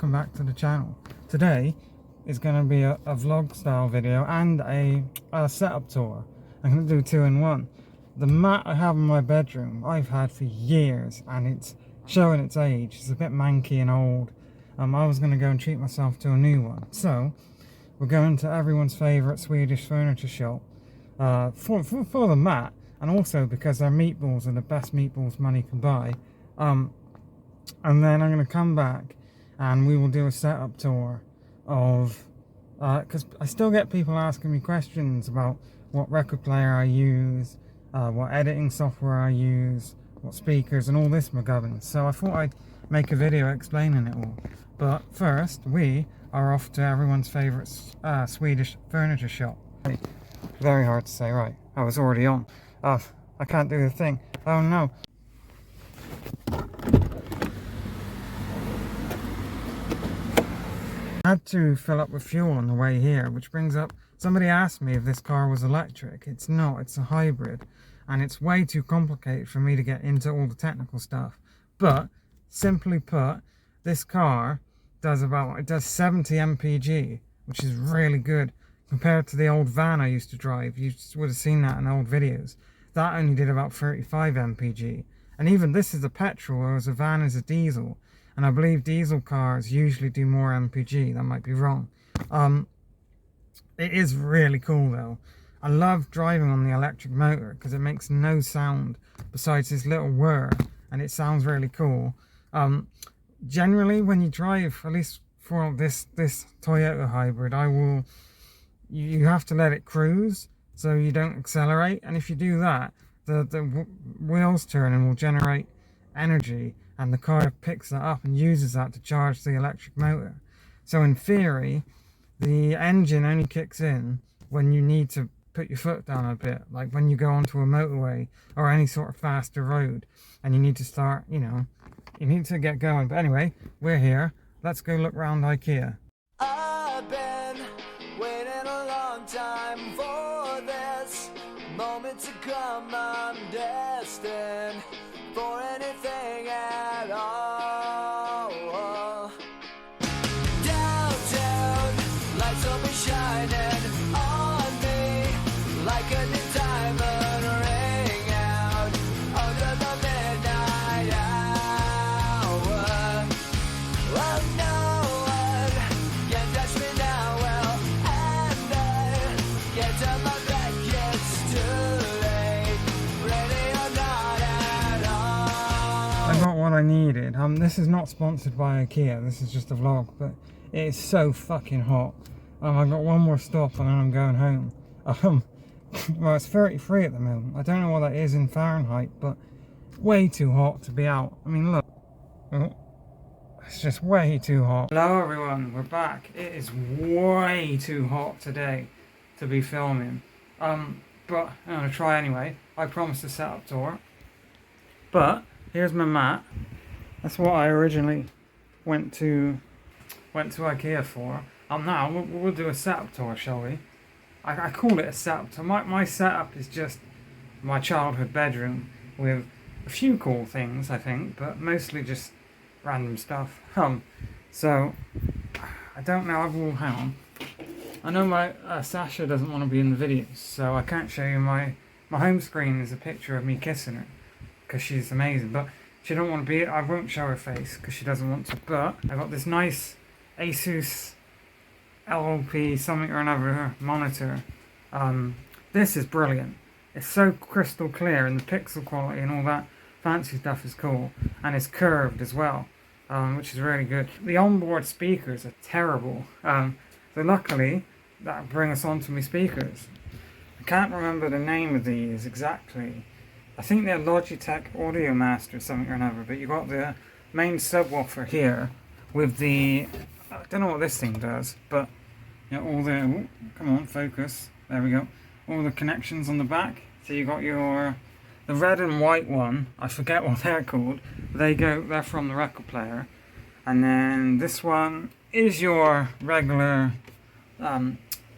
welcome back to the channel. Today is going to be a vlog style video and a setup tour. I'm going to do two in one. The mat I have in my bedroom I've had for years and it's showing its age. It's a bit manky and old. I was going to go and treat myself to a new one. So we're going to everyone's favourite Swedish furniture shop for the mat, and also because their meatballs are the best meatballs money can buy. And then I'm going to come back and we will do a setup tour of, because I still get people asking me questions about what record player I use, what editing software I use, what speakers and all this McGubbins. So I thought I'd make a video explaining it all. But first, we are off to everyone's favourite Swedish furniture shop. Very hard to say, right, I was already on. I can't do the thing. Oh no. I had to fill up with fuel on the way here, which brings up, somebody asked me if this car was electric. It's not, it's a hybrid, and it's way too complicated for me to get into all the technical stuff. But simply put, this car does 70 mpg, which is really good compared to the old van I used to drive. You would have seen that in old videos. That only did about 35 mpg, and even this is a petrol, whereas a van is a diesel. And I believe diesel cars usually do more mpg. That might be wrong. It is really cool though. I love driving on the electric motor because it makes no sound besides this little whir, and it sounds really cool. Generally, when you drive, at least for this Toyota hybrid, you have to let it cruise so you don't accelerate. And if you do that, the wheels turning will generate energy, and the car picks that up and uses that to charge the electric motor. So in theory, the engine only kicks in when you need to put your foot down a bit, like when you go onto a motorway or any sort of faster road and you need to start, you need to get going. But anyway, we're here. Let's go look around IKEA. I've been waiting a long time for this moment to come. I'm destined for anything at all. Downtown, lights will be shining on me like a new diamond ring out under the midnight hour. Well, no one can touch me now, well, and I get to my back, it's too late, ready or not at all. I got what I needed. This is not sponsored by IKEA, this is just a vlog, but it is so fucking hot. I've got one more stop and then I'm going home. Well, it's 33 at the moment. I don't know what that is in Fahrenheit, but way too hot to be out. I mean, look. Oh, it's just way too hot. Hello everyone, we're back. It is way too hot today to be filming. But I'm gonna try anyway. I promised a setup tour. But here's my mat. That's what I originally went to IKEA for. Now we'll do a setup tour, shall we? I call it a setup tour. My setup is just my childhood bedroom with a few cool things, I think, but mostly just random stuff. So I don't know. Hang on. I know my Sasha doesn't want to be in the videos, so I can't show you my home screen is a picture of me kissing her because she's amazing, but she don't want to be. I won't show her face because she doesn't want to. But I got this nice Asus LLP something or another monitor. This is brilliant. It's so crystal clear, and the pixel quality and all that fancy stuff is cool, and it's curved as well, which is really good. The onboard speakers are terrible, so luckily that brings us on to my speakers. I can't remember the name of these exactly. I think they're Logitech Audio Master something or another, but you got the main subwoofer here with the, I don't know what this thing does, but all the, ooh, come on, focus, there we go, all the connections on the back. So you got the red and white one, I forget what they're called, they're from the record player. And then this one is your regular,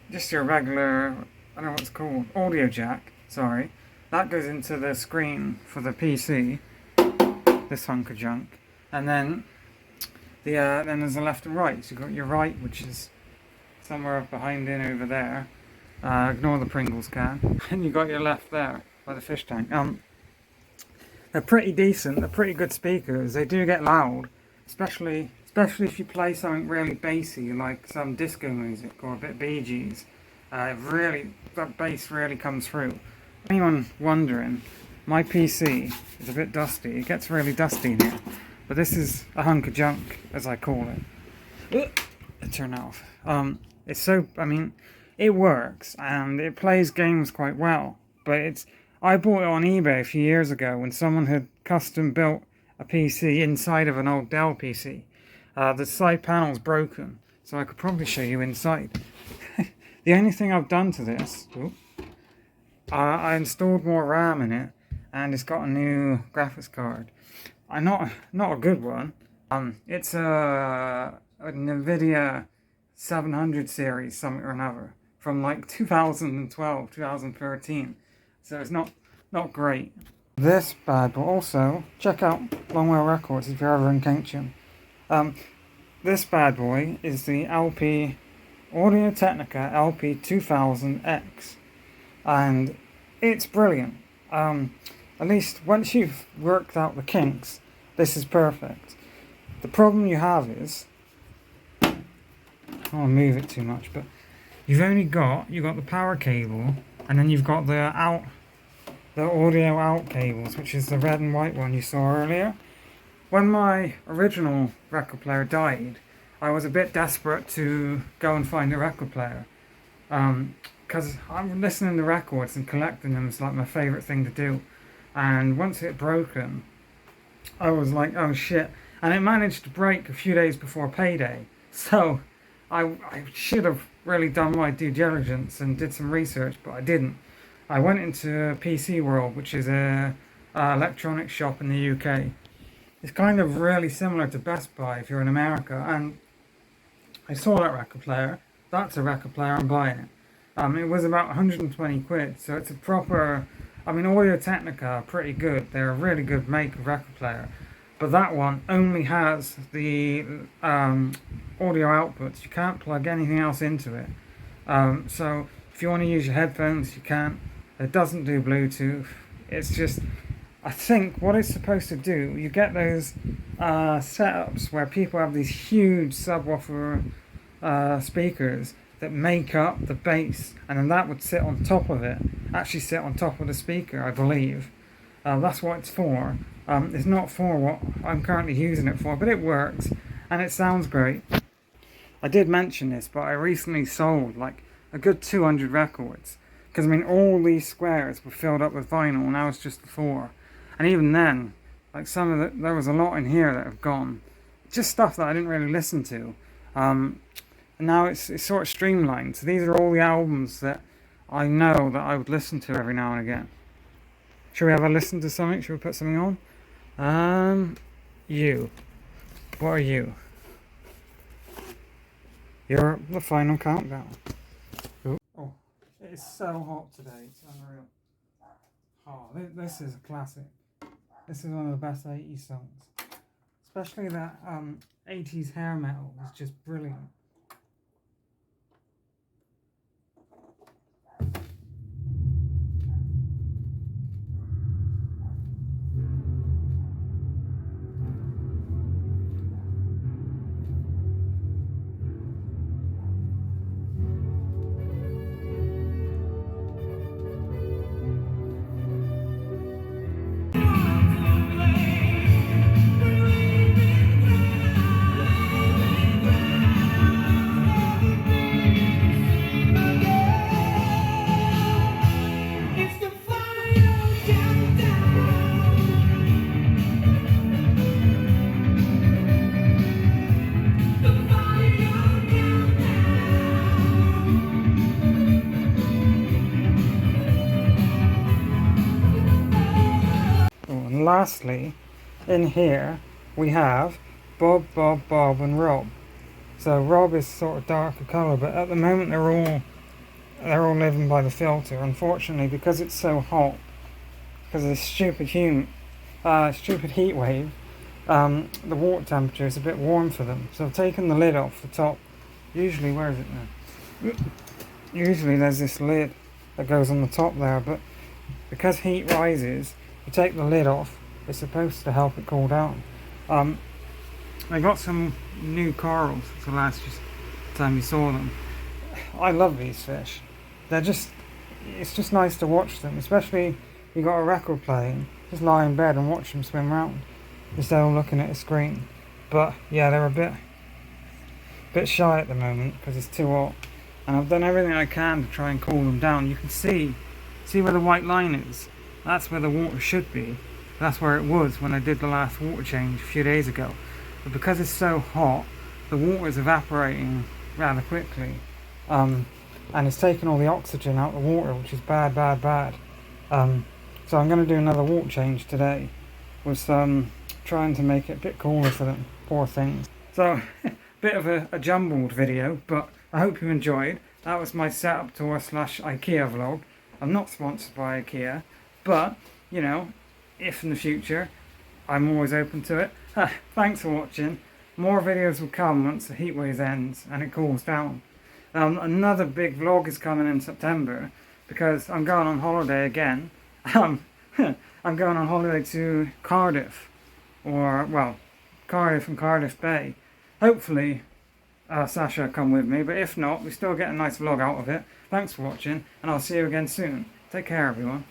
just your regular, I don't know what it's called, audio jack, sorry. That goes into the screen for the PC, this hunk of junk. And then Then there's a left and right. So you've got your right, which is somewhere behind in over there. Ignore the Pringles can. And you've got your left there by the fish tank. They're pretty decent. They're pretty good speakers. They do get loud, especially if you play something really bassy, like some disco music or a bit Bee Gees. That bass really comes through. Anyone wondering, my PC is a bit dusty. It gets really dusty in here, but this is a hunk of junk, as I call it. Turn that off. It works and it plays games quite well, but I bought it on eBay a few years ago when someone had custom built a PC inside of an old Dell PC. The side panel's broken, so I could probably show you inside. The only thing I've done to this, I installed more RAM in it, and it's got a new graphics card. Not a good one. It's a NVIDIA 700 series, something or another, from like 2012, 2013. So it's not great. This bad, but also check out Longwell Records if you're ever in Keynsham. This bad boy is the LP Audio Technica LP 2000X, and it's brilliant. At least once you've worked out the kinks, this is perfect. The problem you have is, I don't want to move it too much, but you've got the power cable, and then you've got the audio out cables, which is the red and white one you saw earlier. When my original record player died, I was a bit desperate to go and find a record player, because I'm listening to records and collecting them is like my favourite thing to do. And once it broken, I was like, oh shit. And it managed to break a few days before payday. So I should have really done my due diligence and did some research, but I didn't. I went into PC World, which is a electronics shop in the UK. It's kind of really similar to Best Buy if you're in America, and I saw that record player. That's a record player, I'm buying it. It was about 120 quid, so it's a proper... Audio Technica are pretty good. They're a really good make of record player. But that one only has the audio outputs. You can't plug anything else into it. So if you want to use your headphones, you can't. It doesn't do Bluetooth. It's just... I think what it's supposed to do, you get those setups where people have these huge subwoofer speakers that make up the bass, and then that would sit on top of it, actually sit on top of the speaker, I believe. That's what it's for. It's not for what I'm currently using it for, but it works, and it sounds great. I did mention this, but I recently sold like a good 200 records, because all these squares were filled up with vinyl, and now it's just the 4. And even then, like there was a lot in here that have gone. Just stuff that I didn't really listen to. And now it's sort of streamlined. So these are all the albums that I know that I would listen to every now and again. Should we have a listen to something? Should we put something on? You. What are you? You're the final countdown. Oh, it is so hot today. It's unreal. Oh, this is a classic. This is one of the best 80s songs. Especially that 80s hair metal is just brilliant. Lastly, in here we have Bob, and Rob. So Rob is sort of darker colour, but at the moment they're all living by the filter. Unfortunately, because it's so hot, because of this stupid heat wave, the water temperature is a bit warm for them. So I've taken the lid off the top. Usually, where is it now? Usually there's this lid that goes on the top there, but because heat rises, you take the lid off. It's supposed to help it cool down. I got some new corals the last time you saw them. I love these fish. It's just nice to watch them, especially if you got a record playing. Just lie in bed and watch them swim around instead of looking at a screen. But yeah, they're a bit shy at the moment because it's too hot, and I've done everything I can to try and cool them down. You can see where the white line is. That's where the water should be. That's where it was when I did the last water change a few days ago. But because it's so hot, the water is evaporating rather quickly, and it's taking all the oxygen out of the water, which is bad. So I'm going to do another water change today, with trying to make it a bit cooler for them, poor things. So, bit of a jumbled video, but I hope you enjoyed. That was my setup tour / IKEA vlog. I'm not sponsored by IKEA, but, you know, if in the future, I'm always open to it. Thanks for watching. More videos will come once the heat wave ends and it cools down. Another big vlog is coming in September because I'm going on holiday again. I'm going on holiday to Cardiff, Cardiff and Cardiff Bay. Hopefully Sasha will come with me, but if not, we still get a nice vlog out of it. Thanks for watching, and I'll see you again soon. Take care, everyone.